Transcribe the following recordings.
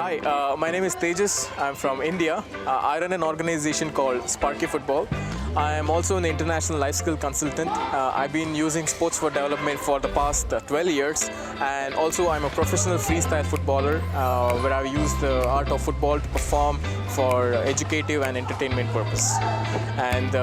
Hi, my name is Tejas. I'm from India. I run an organization called Sparky Football. I am also an international life skill consultant. I've been using sports for development for the past 12 years, and also I'm a professional freestyle footballer where I use the art of football to perform for educative and entertainment purpose. And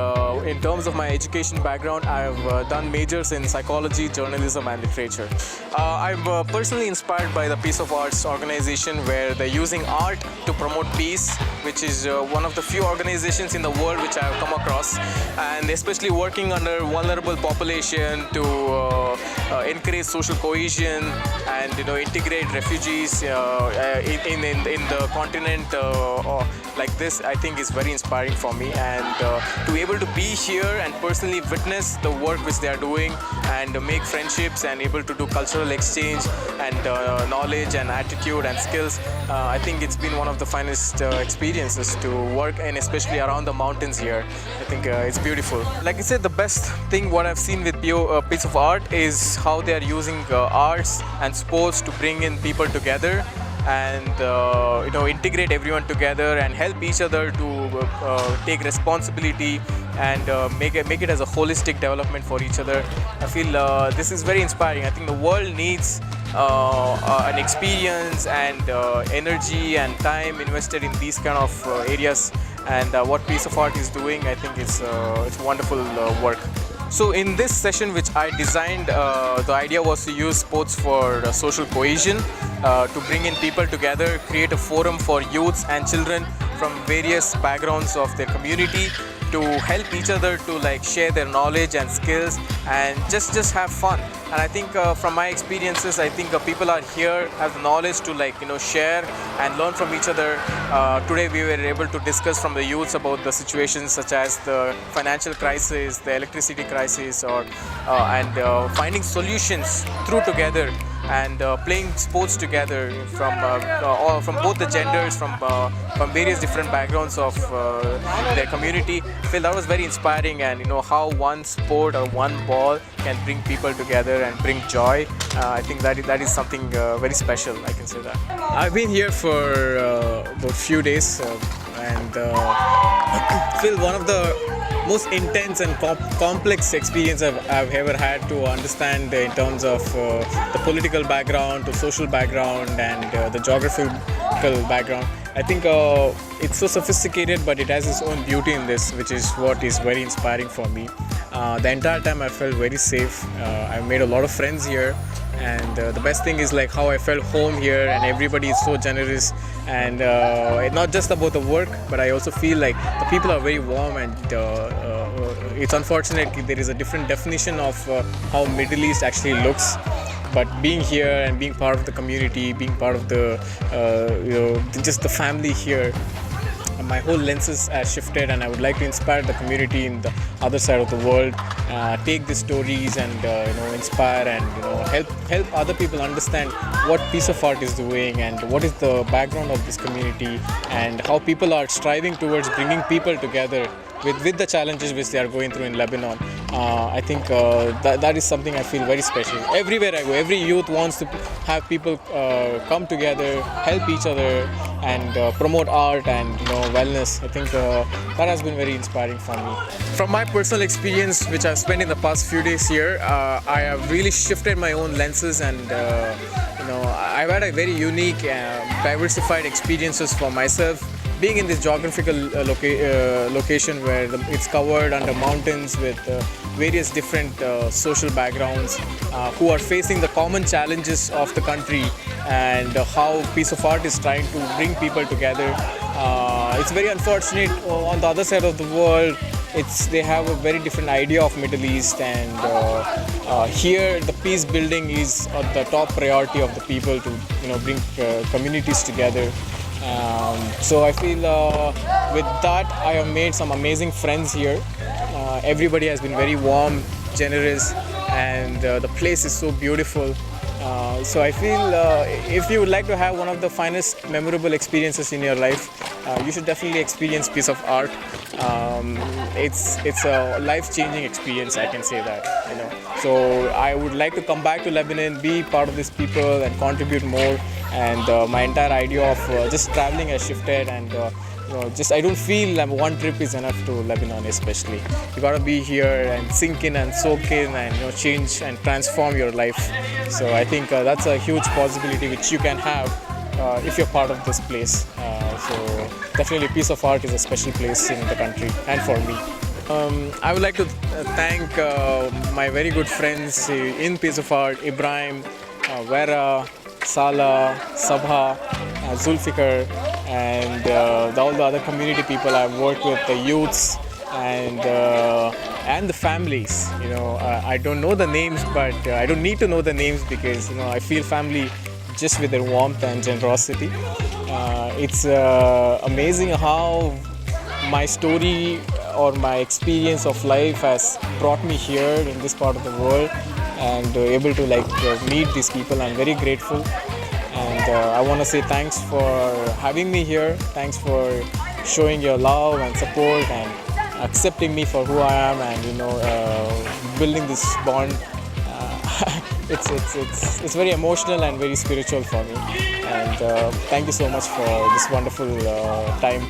in terms of my education background, I've done majors in psychology, journalism and literature. I'm personally inspired by the Peace of Arts organization where they're using art to promote peace, which is one of the few organizations in the world which I've come across, and especially working under vulnerable population to encourage social cohesion and integrate refugees in the continent like this. I think is very inspiring for me, and to be able to be here and personally witness the work which they are doing and make friendships and able to do cultural exchange and knowledge and attitude and skills. I think it's been one of the finest experiences to work, and especially around the mountains here. I think it's beautiful. Like I said, the best thing what I've seen with Piece of Art is how they are using arts and sports to bring in people together and integrate everyone together and help each other to take responsibility and make it as a holistic development for each other. I feel this is very inspiring. I think the world needs an experience and energy and time invested in these kind of areas, and what Piece of Art is doing, I think it's wonderful work. So in this session which I designed, the idea was to use sports for social cohesion, to bring in people together, create a forum for youths and children from various backgrounds of their community to help each other to share their knowledge and skills and just have fun. And I think from my experiences, I think people are here, have the knowledge to share and learn from each other. Today we were able to discuss from the youths about the situations such as the financial crisis, the electricity crisis, and finding solutions through together and playing sports together from both the genders, from various different backgrounds of their community. I feel that was very inspiring, and how one sport or one ball can bring people together and bring joy. I think that is something very special, I can say that. I've been here for about few days and feel one of the most intense and complex experience I've ever had to understand in terms of the political background, the social background, and the geographical background. I think it's so sophisticated, but it has its own beauty in this, which is what is very inspiring for me. The entire time I felt very safe. I've made a lot of friends here, and the best thing is how I felt home here, and everybody is so generous, and not just about the work, but I also feel the people are very warm, and it's unfortunate there is a different definition of how Middle East actually looks. But being here and being part of the community, being part of the just the family here, my whole lenses are shifted, and I would like to inspire the community in the other side of the world, take these stories and inspire and help other people understand what Piece of Art is doing and what is the background of this community and how people are striving towards bringing people together with the challenges which they are going through in Lebanon. I think that is something I feel very special. Everywhere I go, every youth wants to have people come together, help each other, and promote art and wellness. I think that has been very inspiring for me. From my personal experience, which I've spent in the past few days here, I have really shifted my own lenses, and I've had a very unique, diversified experiences for myself. Being in this geographical location where it's covered under mountains with various different social backgrounds who are facing the common challenges of the country, and how Piece of Art is trying to bring people together. It's very unfortunate on the other side of the world. They have a very different idea of Middle East, and here the peace building is the top priority of the people to bring communities together. So I feel with that I have made some amazing friends here. Everybody has been very warm, generous, and the place is so beautiful. So I feel if you would like to have one of the finest memorable experiences in your life, you should definitely experience Piece of Art. It's a life-changing experience, I can say that. So I would like to come back to Lebanon, be part of these people, and contribute more and my entire idea of just traveling has shifted, and just I don't feel one trip is enough to Lebanon especially. You gotta be here and sink in and soak in and change and transform your life. So I think that's a huge possibility which you can have if you're part of this place. So definitely Piece of Art is a special place in the country and for me. I would like to thank my very good friends in Piece of Art, Ibrahim, Vera, Sala, Sabha, Zulfikar, and all the other community people I've worked with, the youths and the families. I don't know the names, but I don't need to know the names because I feel family just with their warmth and generosity. It's amazing how my story or my experience of life has brought me here in this part of the world and able to meet these people. I'm very grateful, and I want to say thanks for having me here. Thanks for showing your love and support and accepting me for who I am, and building this bond. It's very emotional and very spiritual for me, and thank you so much for this wonderful time.